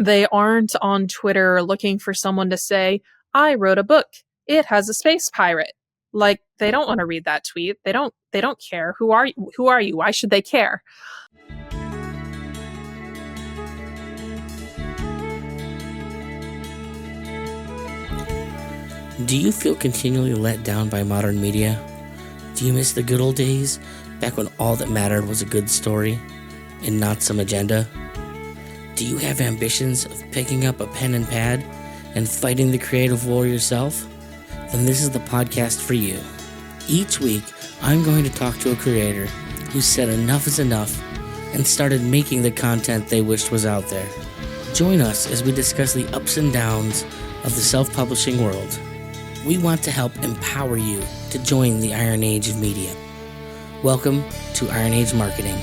They aren't on Twitter looking for someone to say, I wrote a book. It has a space pirate. Like, they don't want to read that tweet. They don't care. Who are you? Who are you? Why should they care? Do you feel continually let down by modern media? Do you miss the good old days, back when all that mattered was a good story and not some agenda? Do you have ambitions of picking up a pen and pad and fighting the creative war yourself? Then this is the podcast for you. Each week, I'm going to talk to a creator who said enough is enough and started making the content they wished was out there. Join us as we discuss the ups and downs of the self-publishing world. We want to help empower you to join the Iron Age of media. Welcome to Iron Age Marketing.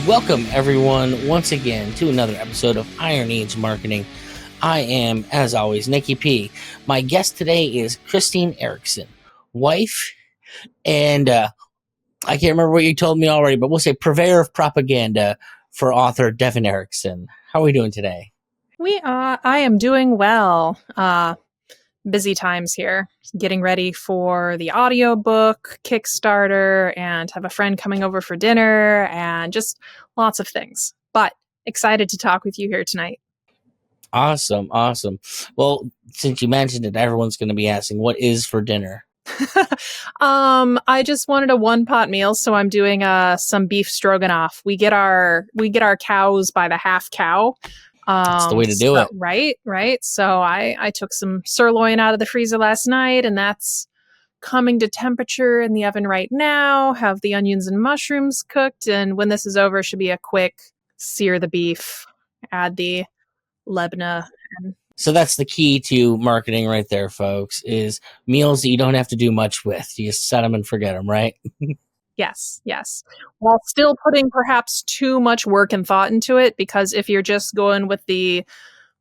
Welcome, everyone, once again to another episode of Iron Age Marketing. I am, as always, Nicky P. My guest today is Christine Eriksen, wife and I can't remember what you told me already, but we'll say purveyor of propaganda for author Devon Erickson. How are we doing today? I am doing well. Busy times here. Getting ready for the audiobook Kickstarter and have a friend coming over for dinner and just lots of things. But excited to talk with you here tonight. Awesome. Well, since you mentioned it, everyone's going to be asking, what is for dinner? I just wanted a one-pot meal, so I'm doing some beef stroganoff. We get our cows by the half cow. That's the way to do it. Right. So I took some sirloin out of the freezer last night, and that's coming to temperature in the oven right now. Have the onions and mushrooms cooked, and when this is over, it should be a quick sear the beef, add the lebna. So that's the key to marketing right there, folks, is meals that you don't have to do much with. You just set them and forget them, right? Yes. While still putting perhaps too much work and thought into it, because if you're just going with the,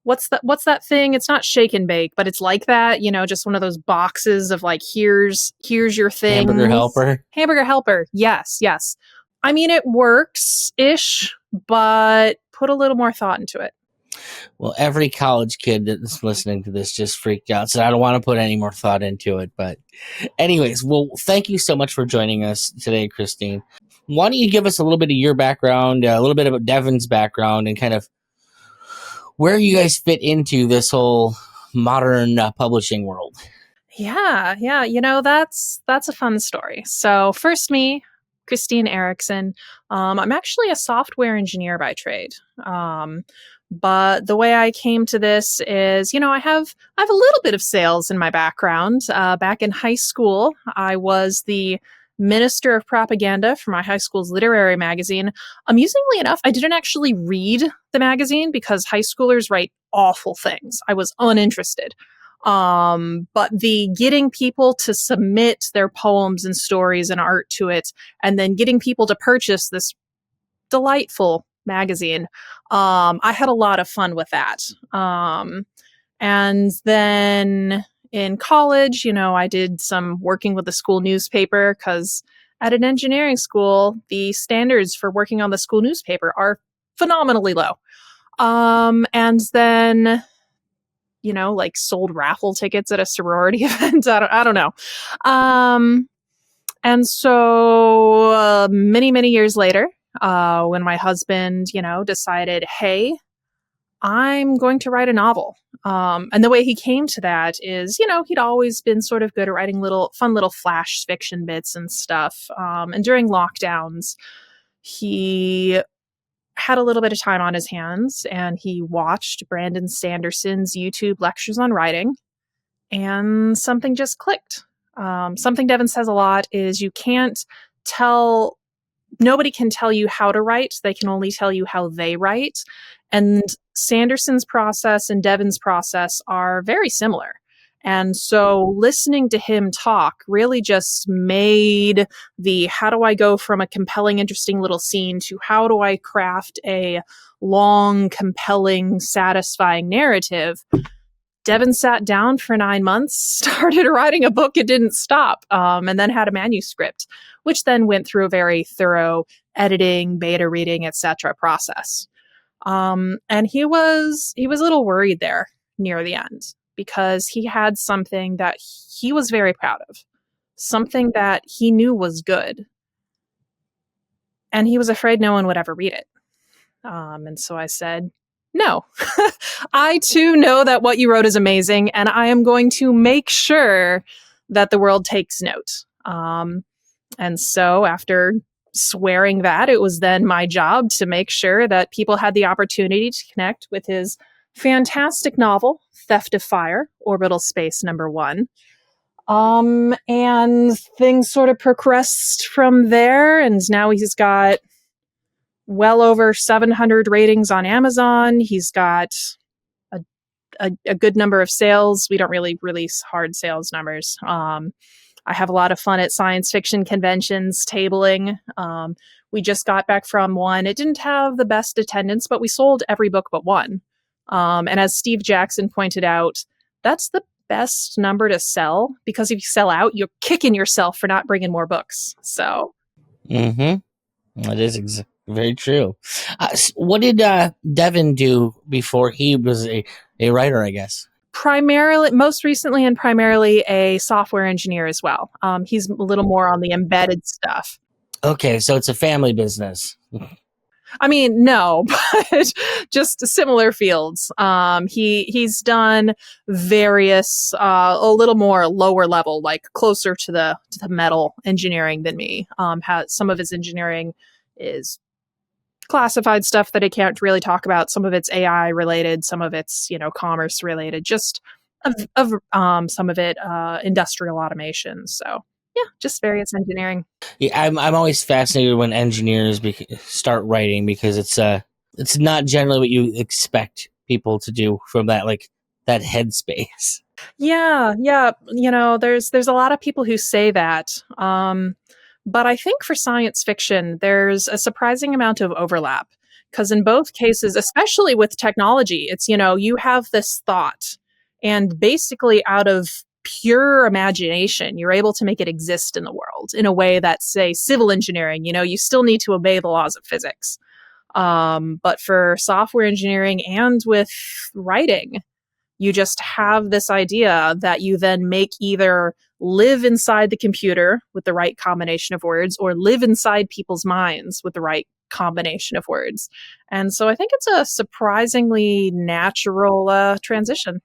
what's that thing? It's not shake and bake, but it's like that, just one of those boxes of like, here's your thing. Hamburger helper. Yes. I mean, it works-ish, but put a little more thought into it. Well, every college kid that's listening to this just freaked out, so I don't want to put any more thought into it. But anyways, well, thank you so much for joining us today, Christine. Why don't you give us a little bit of your background, a little bit about Devon's background, and kind of where you guys fit into this whole modern publishing world? Yeah. That's a fun story. So first me, Christine Eriksen. I'm actually a software engineer by trade. But the way I came to this is, I have a little bit of sales in my background. Back in high school, I was the minister of propaganda for my high school's literary magazine. Amusingly enough, I didn't actually read the magazine because high schoolers write awful things. I was uninterested. But the getting people to submit their poems and stories and art to it, and then getting people to purchase this delightful magazine, I had a lot of fun with that. And then in college, I did some working with the school newspaper, because at an engineering school, the standards for working on the school newspaper are phenomenally low. And then, like sold raffle tickets at a sorority event. I don't know. And so many, many years later, when my husband, decided, hey, I'm going to write a novel. And the way he came to that is, he'd always been sort of good at writing fun little flash fiction bits and stuff. And during lockdowns, he had a little bit of time on his hands, and he watched Brandon Sanderson's YouTube lectures on writing, and something just clicked. Something Devon says a lot is nobody can tell you how to write. They can only tell you how they write. And Sanderson's process and Devon's process are very similar. And so listening to him talk really just made how do I go from a compelling, interesting little scene to how do I craft a long, compelling, satisfying narrative Devon sat down for 9 months, started writing a book, and didn't stop, and then had a manuscript, which then went through a very thorough editing, beta reading, etc. process. And he was a little worried there near the end because he had something that he was very proud of, something that he knew was good, and he was afraid no one would ever read it. And so I said, no, I too know that what you wrote is amazing, and I am going to make sure that the world takes note. And so after swearing that, it was then my job to make sure that people had the opportunity to connect with his fantastic novel, Theft of Fire, Orbital Space #1. And things sort of progressed from there, and now he's got well over 700 ratings on Amazon. He's got a good number of sales. We don't really release hard sales numbers. I have a lot of fun at science fiction conventions, tabling. We just got back from one. It didn't have the best attendance, but we sold every book but one. And as Steve Jackson pointed out, that's the best number to sell, because if you sell out, you're kicking yourself for not bringing more books. So, that is very true. What did Devon do before he was a writer, I guess? primarily, most recently, and primarily a software engineer as well. He's a little more on the embedded stuff. Okay, so it's a family business. I mean, no, but just similar fields. He's done various, a little more lower level, like closer to the metal engineering than me. Some of his engineering is classified stuff that I can't really talk about. Some of it's AI related, some of it's commerce related. Just of some of it industrial automation. So yeah, just various engineering. Yeah, I'm always fascinated when engineers start writing, because it's not generally what you expect people to do from that headspace. Yeah. There's a lot of people who say that. But I think for science fiction, there's a surprising amount of overlap, because in both cases, especially with technology, it's, you have this thought, and basically out of pure imagination, you're able to make it exist in the world in a way that, say, civil engineering, you still need to obey the laws of physics. But for software engineering and with writing, you just have this idea that you then make either live inside the computer with the right combination of words, or live inside people's minds with the right combination of words. And so I think it's a surprisingly natural transition.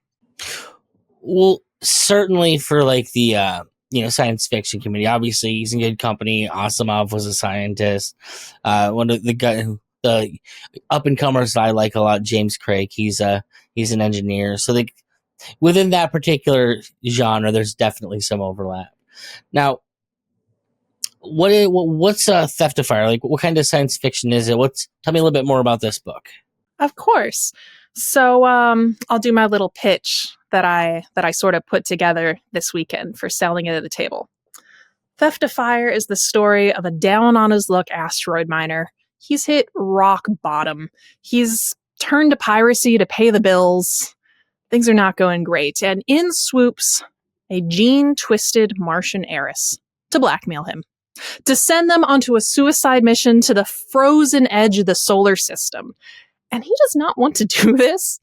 Well, certainly for the science fiction community, obviously he's in good company. Asimov was a scientist. One of the up and comers I like a lot, James Craig. He's an engineer. So within that particular genre, there's definitely some overlap. Now, what's Theft of Fire? What kind of science fiction is it? Tell me a little bit more about this book. Of course. So I'll do my little pitch that I sort of put together this weekend for selling it at the table. Theft of Fire is the story of a down-on-his-luck asteroid miner. He's hit rock bottom. He's turned to piracy to pay the bills. Things are not going great. And in swoops a gene-twisted Martian heiress to blackmail him, to send them onto a suicide mission to the frozen edge of the solar system. And he does not want to do this,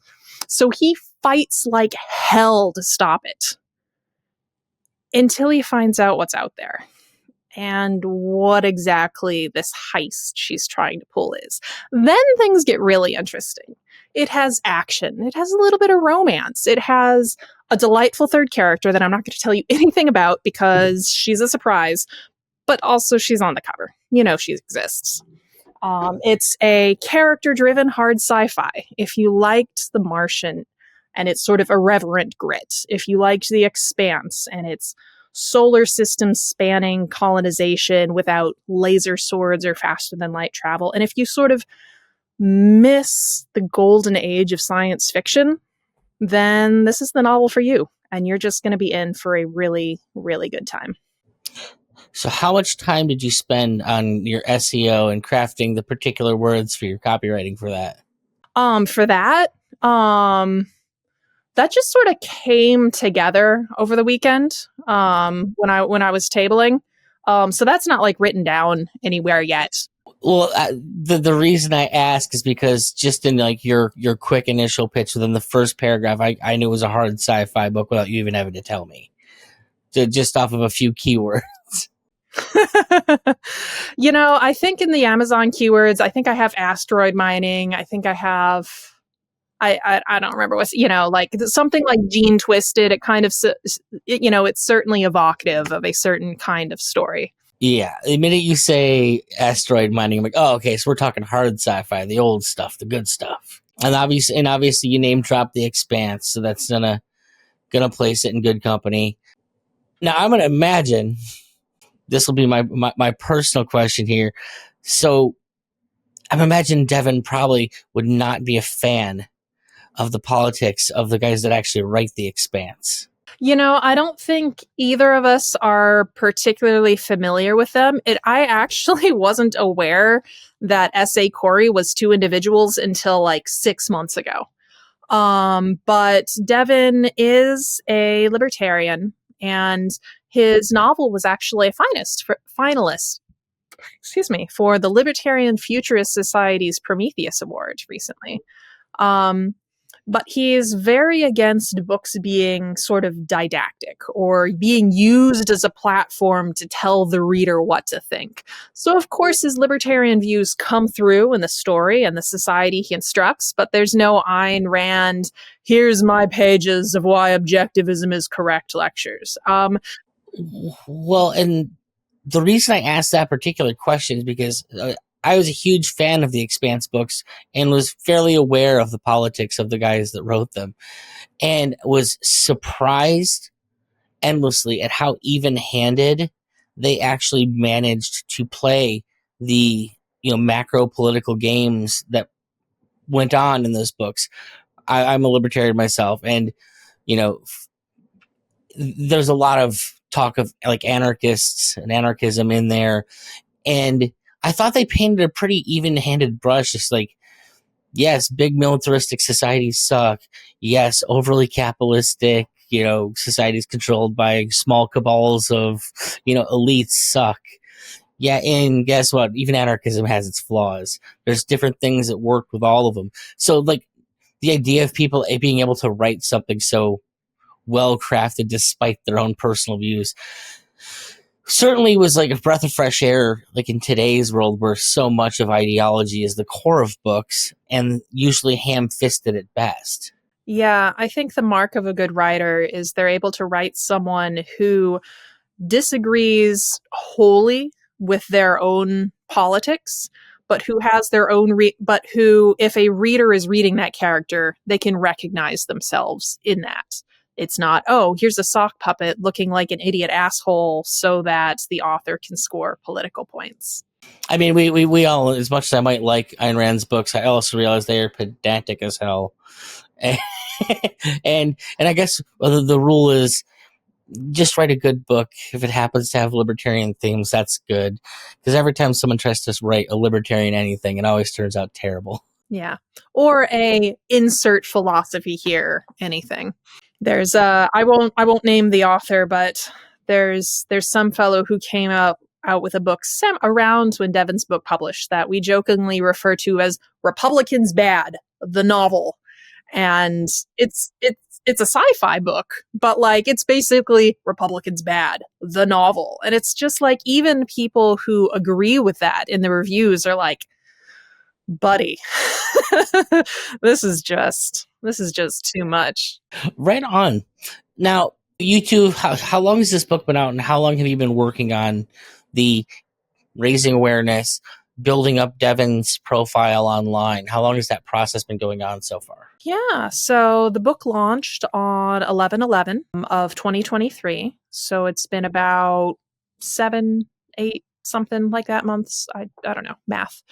so he fights like hell to stop it, until he finds out what's out there and what exactly this heist she's trying to pull is. Then things get really interesting. It has action. It has a little bit of romance. It has a delightful third character that I'm not going to tell you anything about because she's a surprise, but also she's on the cover. She exists. It's a character-driven hard sci-fi. If you liked The Martian and its sort of irreverent grit, if you liked The Expanse and its solar system spanning colonization without laser swords or faster than light travel, and if you sort of miss the golden age of science fiction, then this is the novel for you, and you're just going to be in for a really, really good time. So how much time did you spend on your SEO and crafting the particular words for your copywriting for that? That just sort of came together over the weekend when I was tabling. So that's not like written down anywhere yet. Well, the reason I ask is because just in like your quick initial pitch within the first paragraph, I knew it was a hard sci-fi book without you even having to tell me, just off of a few keywords. I think in the Amazon keywords, I think I have asteroid mining. I think I have. I don't remember what's like something like gene twisted. It kind of it's certainly evocative of a certain kind of story. Yeah, the minute you say asteroid mining, I'm like, oh, okay, so we're talking hard sci-fi, the old stuff, the good stuff, and obviously, you name drop the Expanse, so that's gonna place it in good company. Now, I'm gonna imagine this will be my personal question here. So, I'm imagining Devon probably would not be a fan of the politics of the guys that actually write the Expanse. I don't think either of us are particularly familiar with them. I actually wasn't aware that S.A. Corey was two individuals until like 6 months ago. But Devon is a libertarian, and his novel was actually a finalist. Excuse me, for the Libertarian Futurist Society's Prometheus Award recently. Um, but he is very against books being sort of didactic or being used as a platform to tell the reader what to think. So, of course, his libertarian views come through in the story and the society he instructs, but there's no Ayn Rand, here's my pages of why objectivism is correct lectures. Well, and the reason I asked that particular question is because I was a huge fan of the Expanse books and was fairly aware of the politics of the guys that wrote them, and was surprised endlessly at how even-handed they actually managed to play the macro political games that went on in those books. I'm a libertarian myself, and there's a lot of talk of like anarchists and anarchism in there, and I thought they painted a pretty even-handed brush. Just like, yes, big militaristic societies suck. Yes, overly capitalistic, societies controlled by small cabals of, elites suck. Yeah, and guess what? Even anarchism has its flaws. There's different things that work with all of them. So, like, the idea of people being able to write something so well crafted despite their own personal views certainly was like a breath of fresh air, like in today's world where so much of ideology is the core of books and usually ham-fisted at best. Yeah, I think the mark of a good writer is they're able to write someone who disagrees wholly with their own politics, but who has their own but who, if a reader is reading that character, they can recognize themselves in that. It's not, oh, here's a sock puppet looking like an idiot asshole so that the author can score political points. I mean, we all, as much as I might like Ayn Rand's books, I also realize they are pedantic as hell. And I guess the rule is just write a good book. If it happens to have libertarian themes, that's good. Because every time someone tries to write a libertarian anything, it always turns out terrible. Yeah. Or a insert philosophy here anything. There's I won't name the author, but there's some fellow who came out with a book around when Devon's book published that we jokingly refer to as Republicans Bad, the novel. And it's a sci-fi book, but like it's basically Republicans Bad, the novel. And it's just like even people who agree with that in the reviews are like, buddy, this is just too much. Right on. Now, you two, how long has this book been out, and how long have you been working on the raising awareness, building up Devon's profile online? How long has that process been going on so far? Yeah, so the book launched on 11/11 of 2023. So it's been about 7, 8, something like that months. I don't know, math.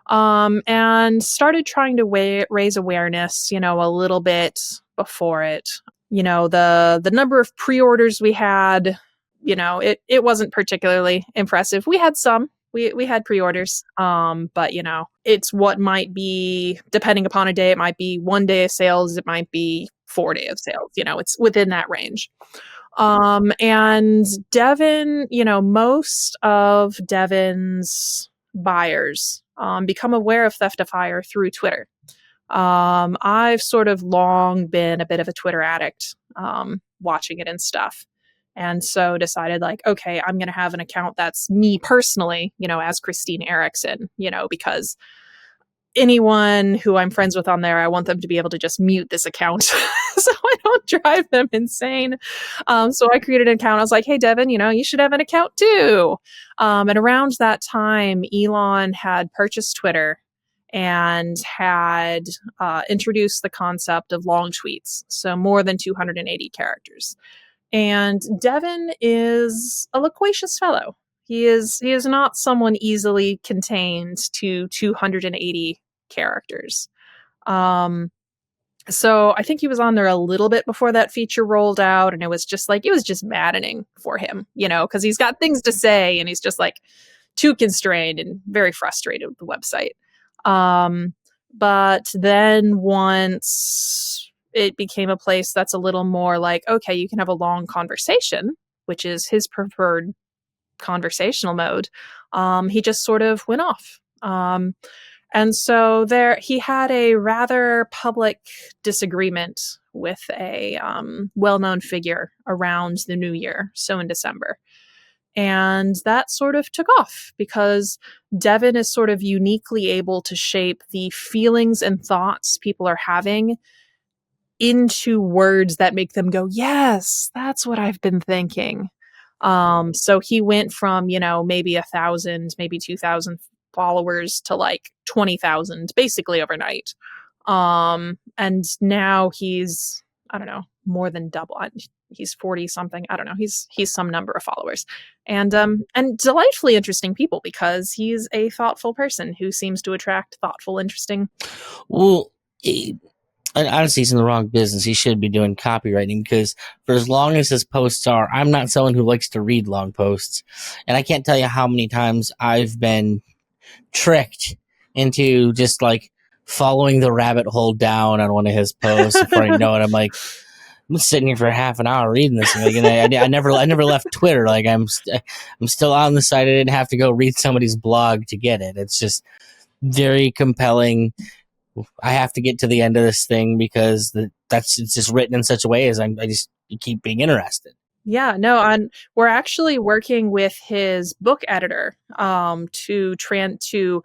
And started trying to raise awareness, a little bit before it. The number of pre-orders we had, it wasn't particularly impressive. We had some. We had pre-orders, but it's what might be, depending upon a day, it might be one day of sales, it might be 4 day of sales. It's within that range. And Devon, most of Devon's buyers become aware of theft of hire through Twitter. I've sort of long been a bit of a Twitter addict, watching it and stuff. And so decided, like, okay, I'm going to have an account that's me personally, as Christine Erickson, because anyone who I'm friends with on there, I want them to be able to just mute this account so I don't drive them insane. So I created an account. I was like, hey, Devon, you should have an account too. And around that time, Elon had purchased Twitter and had introduced the concept of long tweets, so more than 280 characters. And Devon is a loquacious fellow. He is not someone easily contained to 280 characters. So I think he was on there a little bit before that feature rolled out, and it was just maddening for him, because he's got things to say and he's just like too constrained and very frustrated with the website. But then once it became a place that's a little more like, okay, you can have a long conversation, which is his preferred conversational mode, he just sort of went off. And so he had a rather public disagreement with a well-known figure around the new year, so in December. And that sort of took off because Devon is sort of uniquely able to shape the feelings and thoughts people are having into words that make them go, yes, that's what I've been thinking. So he went from, maybe 1,000, maybe 2,000 followers to like 20,000 basically overnight. And now he's, I don't know, more than double. He's 40 something. I don't know. He's some number of followers, and delightfully interesting people because he's a thoughtful person who seems to attract thoughtful, interesting. Well, honestly, he's in the wrong business. He should be doing copywriting because for as long as his posts are, I'm not someone who likes to read long posts. And I can't tell you how many times I've been tricked into just like following the rabbit hole down on one of his posts. Before I know it, I'm like, I'm sitting here for half an hour reading this thing. Like, I never left Twitter. Like I'm still on the site. I didn't have to go read somebody's blog to get it. It's just very compelling. I have to get to the end of this thing because it's just written in such a way as I just keep being interested. Yeah, no, we're actually working with his book editor to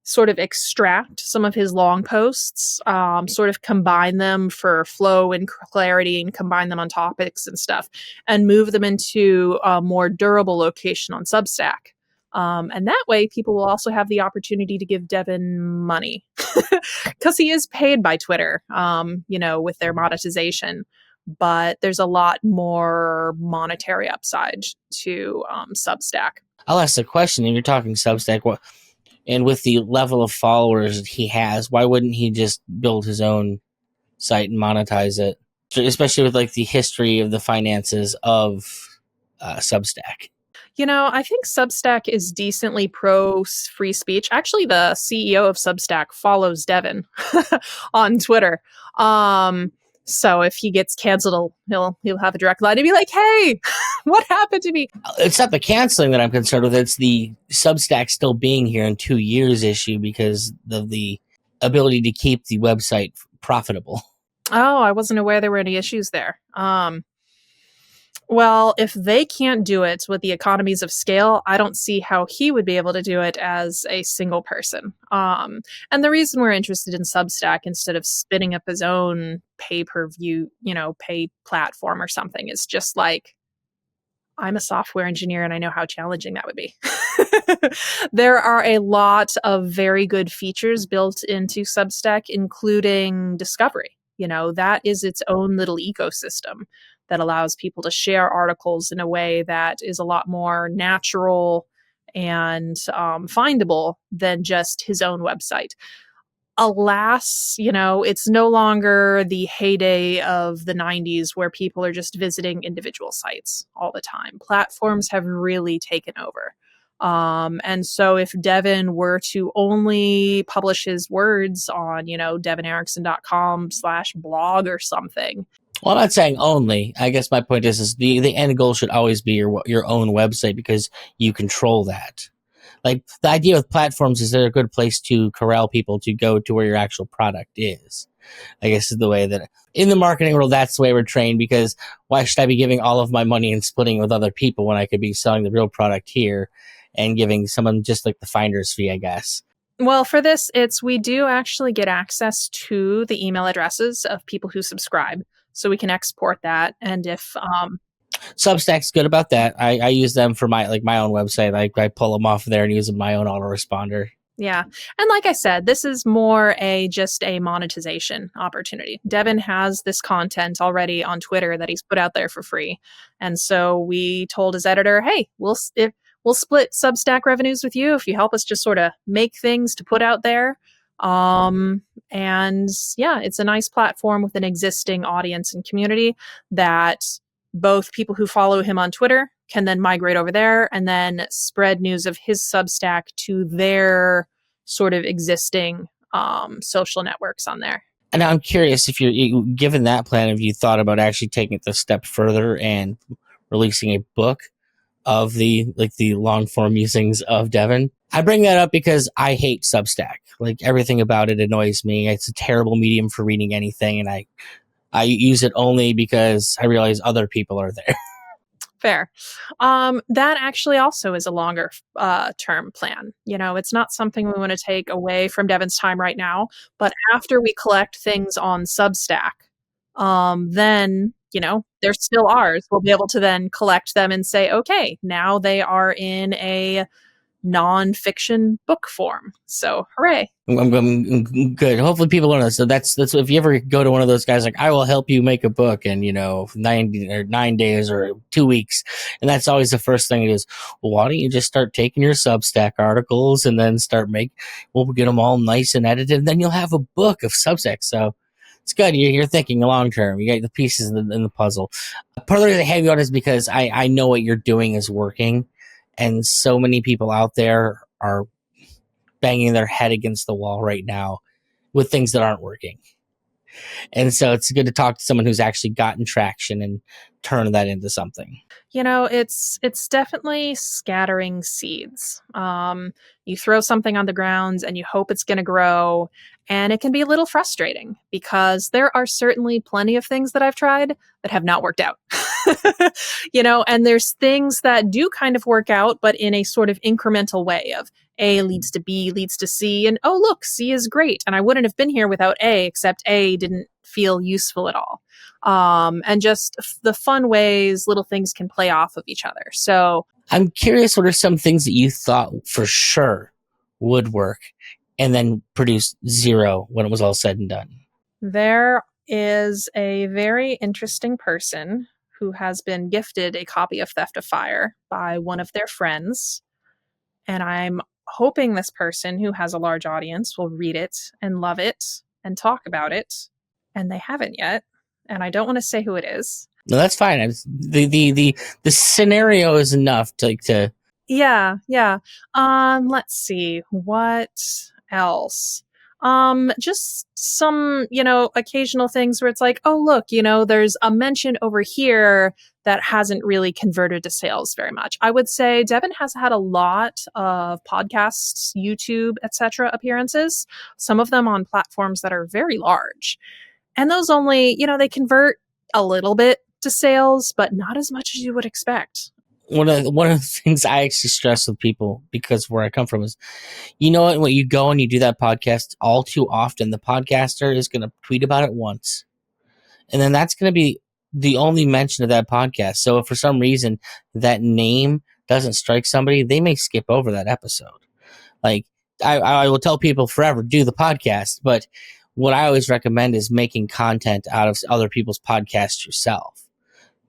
sort of extract some of his long posts, sort of combine them for flow and clarity and combine them on topics and stuff, and move them into a more durable location on Substack. And that way, people will also have the opportunity to give Devon money because he is paid by Twitter, with their monetization. But there's a lot more monetary upside to Substack. I'll ask the question: if you're talking Substack, and with the level of followers he has, why wouldn't he just build his own site and monetize it? Especially with like the history of the finances of Substack. I think Substack is decently pro free speech. Actually, the CEO of Substack follows Devon on Twitter. So if he gets canceled, he'll have a direct line to be like, "Hey, what happened to me?" It's not the canceling that I'm concerned with. It's the Substack still being here in 2 years issue because of the ability to keep the website profitable. Oh, I wasn't aware there were any issues there. Well, if they can't do it with the economies of scale, I don't see how he would be able to do it as a single person. And the reason we're interested in Substack instead of spinning up his own pay-per-view, pay platform or something is just like, I'm a software engineer and I know how challenging that would be. There are a lot of very good features built into Substack, including discovery. That is its own little ecosystem that allows people to share articles in a way that is a lot more natural and findable than just his own website. Alas, it's no longer the heyday of the 90s where people are just visiting individual sites all the time. Platforms have really taken over. And so if Devon were to only publish his words on, devoneriksen.com/blog or something. Well, I'm not saying only. I guess my point is the end goal should always be your own website because you control that. Like the idea with platforms is they're a good place to corral people to go to where your actual product is. I guess is the way that in the marketing world, that's the way we're trained because why should I be giving all of my money and splitting it with other people when I could be selling the real product here and giving someone just like the finder's fee, I guess. Well, for this, we do actually get access to the email addresses of people who subscribe. So we can export that. And if Substack's good about that. I use them for my own website. I pull them off of there and use my own autoresponder. Yeah. And like I said, this is more just a monetization opportunity. Devon has this content already on Twitter that he's put out there for free. And so we told his editor, hey, we'll split Substack revenues with you if you help us just sort of make things to put out there. And yeah, it's a nice platform with an existing audience and community that both people who follow him on Twitter can then migrate over there and then spread news of his Substack to their sort of existing social networks on there. And I'm curious if given that plan, have you thought about actually taking it a step further and releasing a book of the long form musings of Devon? I bring that up because I hate Substack. Like everything about it annoys me. It's a terrible medium for reading anything, and I use it only because I realize other people are there. Fair. That actually also is a longer term plan. It's not something we want to take away from Devon's time right now, but after we collect things on Substack, then, they're still ours. We'll be able to then collect them and say, okay, now they are in a non-fiction book form. So hooray. I'm good. Hopefully people learn this. So that's if you ever go to one of those guys like I will help you make a book in 9 days or 2 weeks, and that's always the first thing it is. Well, why don't you just start taking your Substack articles and then we'll get them all nice and edited, and then you'll have a book of Substack. So it's good. You're thinking long term. You got the pieces in the puzzle. Part of the reason I have you on is because I know what you're doing is working. And so many people out there are banging their head against the wall right now with things that aren't working. And so it's good to talk to someone who's actually gotten traction and turn that into something. It's definitely scattering seeds. You throw something on the ground and you hope it's going to grow. And it can be a little frustrating because there are certainly plenty of things that I've tried that have not worked out. And there's things that do kind of work out, but in a sort of incremental way of A leads to B leads to C. And oh, look, C is great. And I wouldn't have been here without A, except A didn't feel useful at all. And just the fun ways little things can play off of each other. So I'm curious, what are some things that you thought for sure would work and then produce zero when it was all said and done? There is a very interesting person who has been gifted a copy of Theft of Fire by one of their friends. And I'm hoping this person, who has a large audience, will read it and love it and talk about it. And they haven't yet. And I don't want to say who it is. No, that's fine. The scenario is enough to. Yeah. Let's see. What else? Just some, occasional things where it's like, oh, look, there's a mention over here that hasn't really converted to sales very much. I would say Devon has had a lot of podcasts, YouTube, etc. appearances, some of them on platforms that are very large. And those only, they convert a little bit to sales, but not as much as you would expect. One of the things I actually stress with people, because where I come from is, when you go and you do that podcast, all too often the podcaster is going to tweet about it once. And then that's going to be the only mention of that podcast. So if for some reason that name doesn't strike somebody, they may skip over that episode. Like I will tell people forever, do the podcast. But what I always recommend is making content out of other people's podcasts yourself.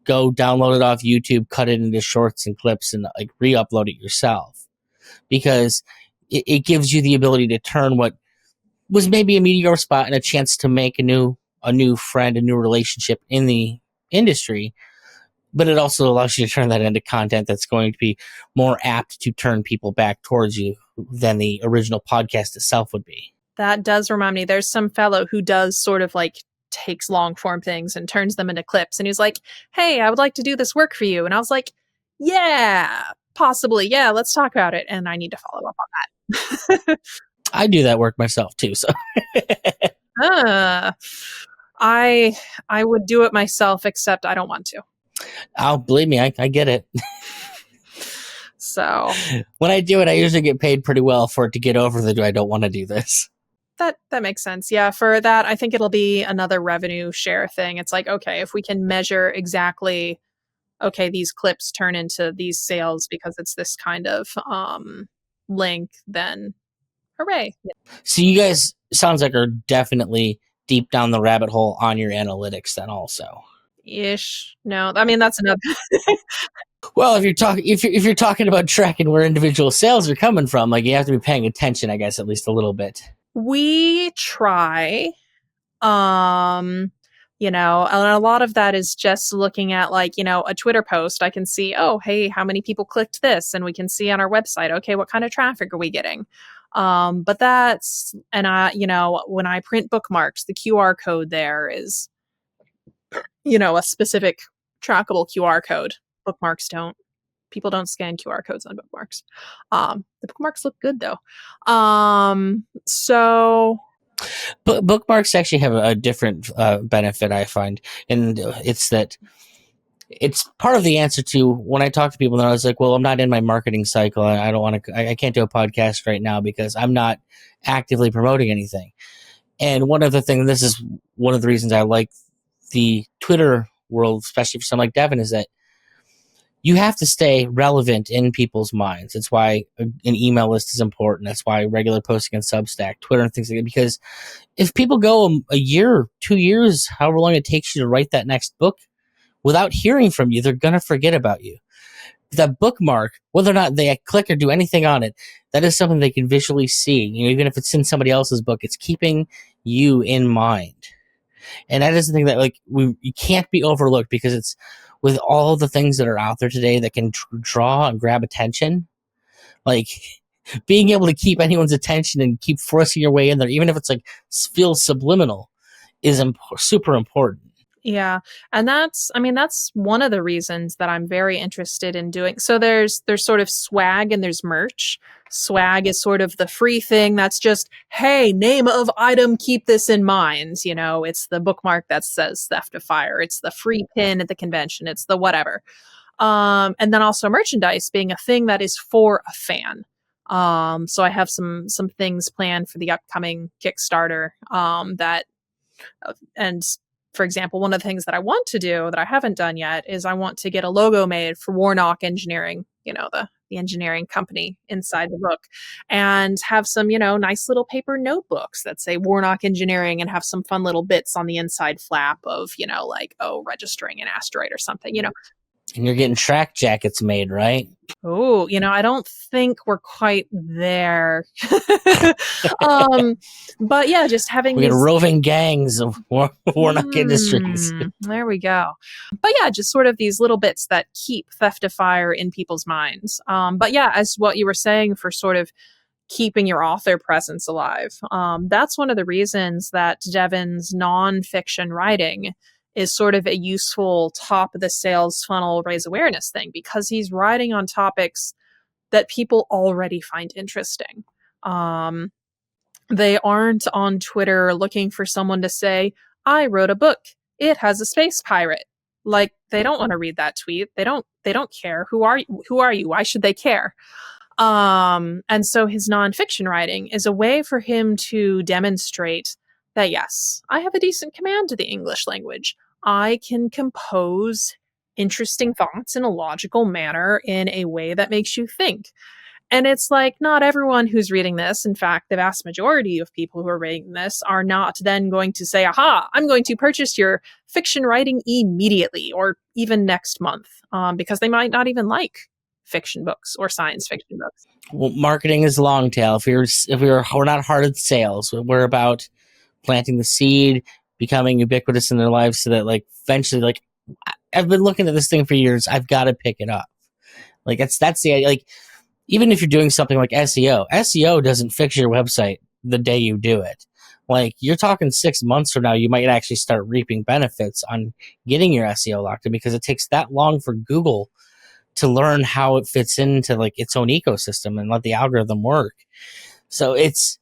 Go download it off YouTube, cut it into shorts and clips, and re-upload it yourself, because it gives you the ability to turn what was maybe a mediocre spot and a chance to make a new friend, a new relationship in the industry But it also allows you to turn that into content that's going to be more apt to turn people back towards you than the original podcast itself would be. That does remind me, there's some fellow who does sort of like takes long form things and turns them into clips. And he's like, hey, I would like to do this work for you. And I was like, yeah, possibly. Yeah, let's talk about it. And I need to follow up on that. I do that work myself too. So I would do it myself, except I don't want to. believe me, I get it. So when I do it, I usually get paid pretty well for it to get over the I don't want to do this. that makes sense. Yeah, for that, I think it'll be another revenue share thing. It's like, okay, if we can measure exactly, okay, these clips turn into these sales because it's this kind of link, then hooray. So you guys sounds like are definitely deep down the rabbit hole on your analytics then also. Ish. No, I mean that's another. Well, if you're talking about tracking where individual sales are coming from, like you have to be paying attention, I guess, at least a little bit. We try. You know, and a lot of that is just looking at like, you know, a Twitter post. I can see, oh, hey, how many people clicked this? And we can see on our website, okay, what kind of traffic are we getting? But that's, and I, you know, when I print bookmarks, the QR code there is, you know, a specific trackable QR code. Bookmarks don't. People don't scan QR codes on bookmarks. The bookmarks look good though. So But bookmarks actually have a different benefit, I find, and it's that it's part of the answer to when I talk to people. And I was like, "Well, I'm not in my marketing cycle. I don't want to. I can't do a podcast right now because I'm not actively promoting anything." And one of the things, this is one of the reasons I like the Twitter world, especially for someone like Devon, is that you have to stay relevant in people's minds. That's why an email list is important. That's why regular posting on Substack, Twitter, and things like that. Because if people go a year, 2 years, however long it takes you to write that next book, without hearing from you, they're going to forget about you. That bookmark, whether or not they click or do anything on it, that is something they can visually see. You know, even if it's in somebody else's book, it's keeping you in mind. And that is the thing that like you can't be overlooked, because it's with all the things that are out there today that can draw and grab attention. Like being able to keep anyone's attention and keep forcing your way in there, even if it's like feels subliminal, is super important. yeah, and that's, I mean, that's one of the reasons that I'm very interested in doing. So there's sort of swag and there's merch. Swag is sort of the free thing that's just, hey, name of item, keep this in mind. You know, it's the bookmark that says Theft of Fire. It's the free pin at the convention. It's the whatever. And then also merchandise being a thing that is for a fan. So I have some things planned for the upcoming Kickstarter that and for example, one of the things that I want to do that I haven't done yet is I want to get a logo made for Warnock Engineering, you know, the engineering company inside the book, and have some, you know, nice little paper notebooks that say Warnock Engineering and have some fun little bits on the inside flap of, you know, like, oh, registering an asteroid or something, you know. And you're getting track jackets made, right? Oh, you know, I don't think we're quite there. But yeah, just having we get roving gangs of Warnock Industries. There we go. But yeah, just sort of these little bits that keep Theft of Fire in people's minds. But yeah, as what you were saying for sort of keeping your author presence alive, that's one of the reasons that Devon's nonfiction writing is sort of a useful top of the sales funnel raise awareness thing, because he's writing on topics that people already find interesting. They aren't on Twitter looking for someone to say, I wrote a book. It has a space pirate. Like, they don't want to read that tweet. They don't care. Who are you? Who are you? Why should they care? And so his nonfiction writing is a way for him to demonstrate that, yes, I have a decent command of the English language. I can compose interesting thoughts in a logical manner in a way that makes you think. And it's like, not everyone who's reading this, in fact, the vast majority of people who are reading this are not then going to say, aha, I'm going to purchase your fiction writing immediately or even next month, because they might not even like fiction books or science fiction books. Well, marketing is long tail. We're not hard at sales. We're about planting the seed, becoming ubiquitous in their lives, so that like eventually, like I've been looking at this thing for years. I've got to pick it up. Like that's the, like, even if you're doing something like SEO doesn't fix your website the day you do it. Like, you're talking 6 months from now, you might actually start reaping benefits on getting your SEO locked in, because it takes that long for Google to learn how it fits into like its own ecosystem and let the algorithm work. So it's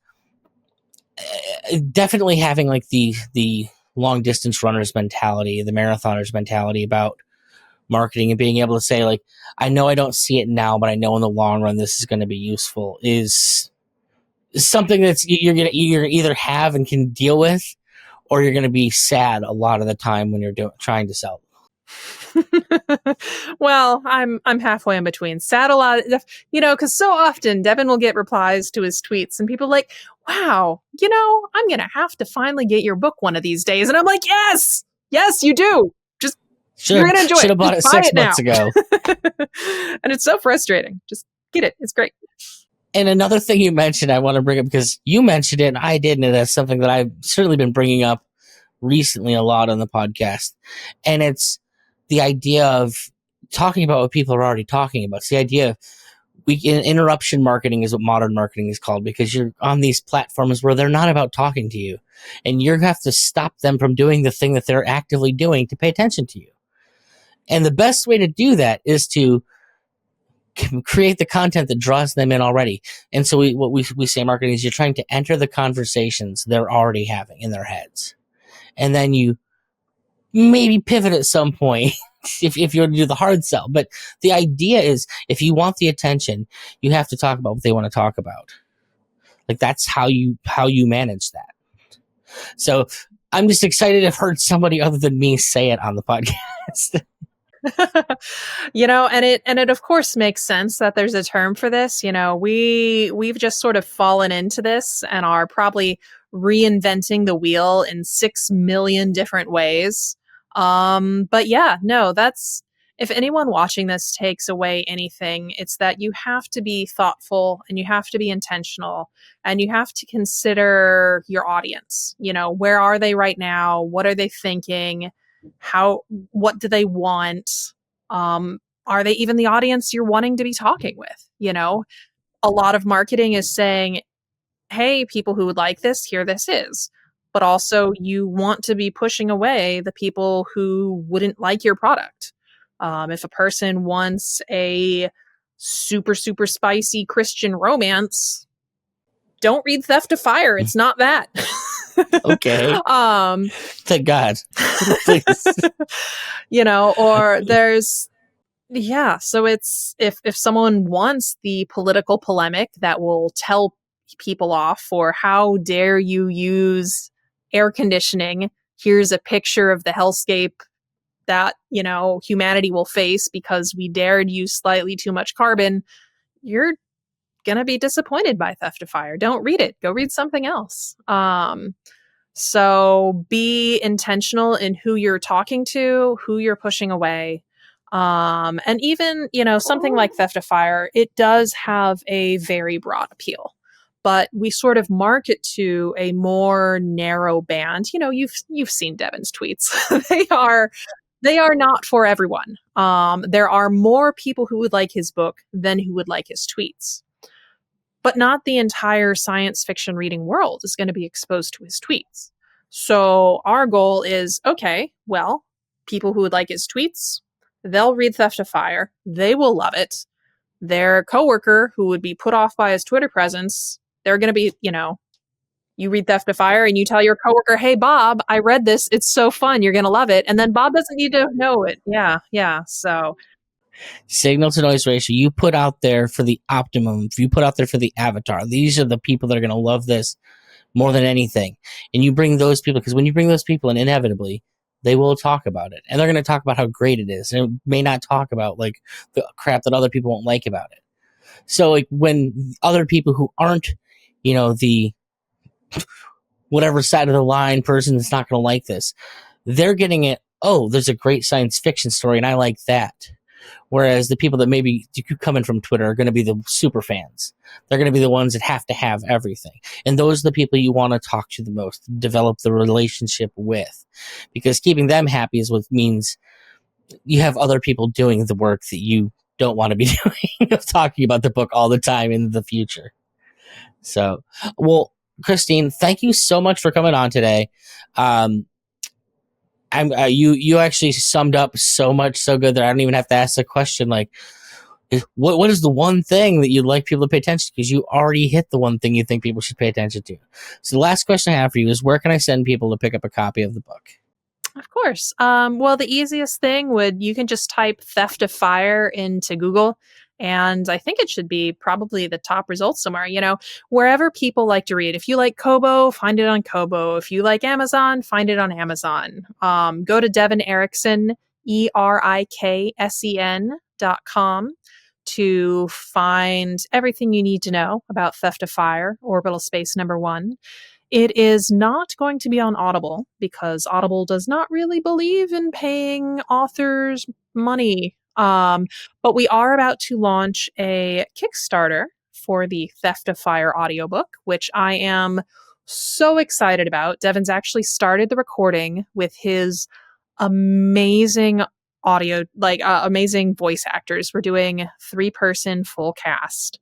definitely having like the long distance runners mentality, the marathoners mentality about marketing, and being able to say, like, I know I don't see it now, but I know in the long run this is going to be useful, is something that's you're either have and can deal with, or you're going to be sad a lot of the time when you're trying to sell. Well, I'm halfway in between. Sad a lot, because so often Devon will get replies to his tweets, and people are like, "Wow, I'm gonna have to finally get your book one of these days," and I'm like, "Yes, yes, you do. Just you're gonna enjoy it. Should have bought it 6 months ago." And it's so frustrating. Just get it. It's great. And another thing you mentioned, I want to bring up, because you mentioned it and I didn't, and that's something that I've certainly been bringing up recently a lot on the podcast. And it's the idea of talking about what people are already talking about. It's the idea of interruption marketing is what modern marketing is called, because you're on these platforms where they're not about talking to you, and you have to stop them from doing the thing that they're actively doing to pay attention to you. And the best way to do that is to create the content that draws them in already. And so what we say in marketing is you're trying to enter the conversations they're already having in their heads. And then you maybe pivot at some point if you want to do the hard sell. But the idea is, if you want the attention, you have to talk about what they want to talk about. Like, that's how you manage that. So I'm just excited to have heard somebody other than me say it on the podcast. And it of course makes sense that there's a term for this. We've just sort of fallen into this and are probably reinventing the wheel in 6 million different ways. But yeah, no, that's, if anyone watching this takes away anything, it's that you have to be thoughtful, and you have to be intentional, and you have to consider your audience. Where are they right now? What are they thinking? What do they want? Are they even the audience you're wanting to be talking with? A lot of marketing is saying, hey, people who would like this, here this is. But also, you want to be pushing away the people who wouldn't like your product. If a person wants a super, super spicy Christian romance, don't read Theft of Fire. It's not that. Okay. Thank God. Or there's, so it's, if someone wants the political polemic that will tell people off for how dare you use air conditioning, here's a picture of the hellscape that, humanity will face because we dared use slightly too much carbon, you're gonna be disappointed by Theft of Fire. Don't read it. Go read something else. So be intentional in who you're talking to, who you're pushing away. And even, something like Theft of Fire, it does have a very broad appeal, but we sort of market to a more narrow band. You've seen Devon's tweets. They are not for everyone. There are more people who would like his book than who would like his tweets. But not the entire science fiction reading world is going to be exposed to his tweets. So our goal is, okay, well, people who would like his tweets, they'll read Theft of Fire. They will love it. Their coworker who would be put off by his Twitter presence, they're going to be, you read Theft of Fire and you tell your coworker, hey, Bob, I read this. It's so fun. You're going to love it. And then Bob doesn't need to know it. Yeah. So signal to noise ratio, you put out there for the optimum, if you put out there for the avatar, these are the people that are going to love this more than anything. And you bring those people, because when you bring those people in, inevitably they will talk about it, and they're going to talk about how great it is, and it may not talk about like the crap that other people won't like about it. So like, when other people who aren't, the whatever side of the line person that's not going to like this, they're getting it, oh, there's a great science fiction story and I like that. Whereas the people that maybe come in from Twitter are going to be the super fans. They're going to be the ones that have to have everything. And those are the people you want to talk to the most, develop the relationship with. Because keeping them happy is what means you have other people doing the work that you don't want to be doing, of talking about the book all the time in the future. So, well, Christine, thank you so much for coming on today. You actually summed up so much so good that I don't even have to ask the question like, what is the one thing that you'd like people to pay attention to? Because you already hit the one thing you think people should pay attention to. So the last question I have for you is, where can I send people to pick up a copy of the book? Of course. Well, the easiest thing you can just type theft of fire into Google. And I think it should be probably the top results somewhere, wherever people like to read. If you like Kobo, find it on Kobo. If you like Amazon, find it on Amazon. Go to Devon Erickson, ERIKSEN.com to find everything you need to know about Theft of Fire, Orbital Space Number 1. It is not going to be on Audible because Audible does not really believe in paying authors money. But we are about to launch a Kickstarter for the Theft of Fire audiobook, which I am so excited about. Devon's actually started the recording with his amazing amazing voice actors. We're doing 3-person full cast.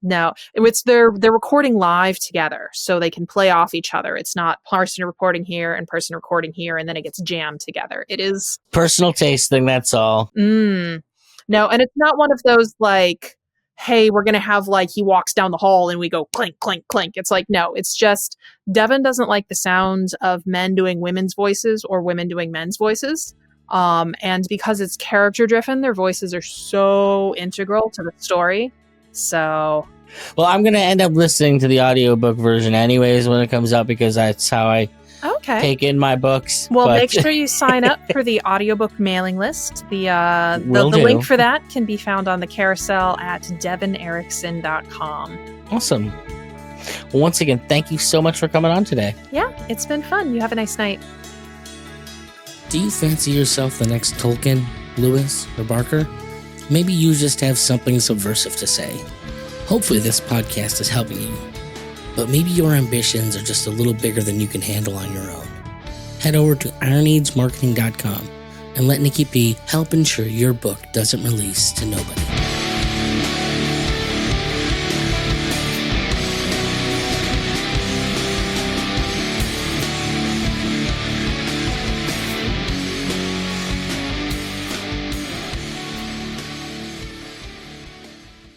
No, they're recording live together so they can play off each other. It's not person recording here and person recording here and then it gets jammed together. It is personal tasting, that's all. No, and it's not one of those like, hey, we're going to have like he walks down the hall and we go clink, clink, clink. It's like, no, it's just Devon doesn't like the sound of men doing women's voices or women doing men's voices. And because it's character driven, their voices are so integral to the story. So, well, I'm going to end up listening to the audiobook version anyways when it comes out because that's how I take in my books. Well, make sure you sign up for the audiobook mailing list. The link for that can be found on the carousel at devonerickson.com. Awesome. Well, once again, thank you so much for coming on today. Yeah, it's been fun. You have a nice night. Do you fancy yourself the next Tolkien, Lewis, or Barker? Maybe you just have something subversive to say. Hopefully this podcast is helping you. But maybe your ambitions are just a little bigger than you can handle on your own. Head over to ironagemarketing.com and let Nicky P help ensure your book doesn't release to nobody.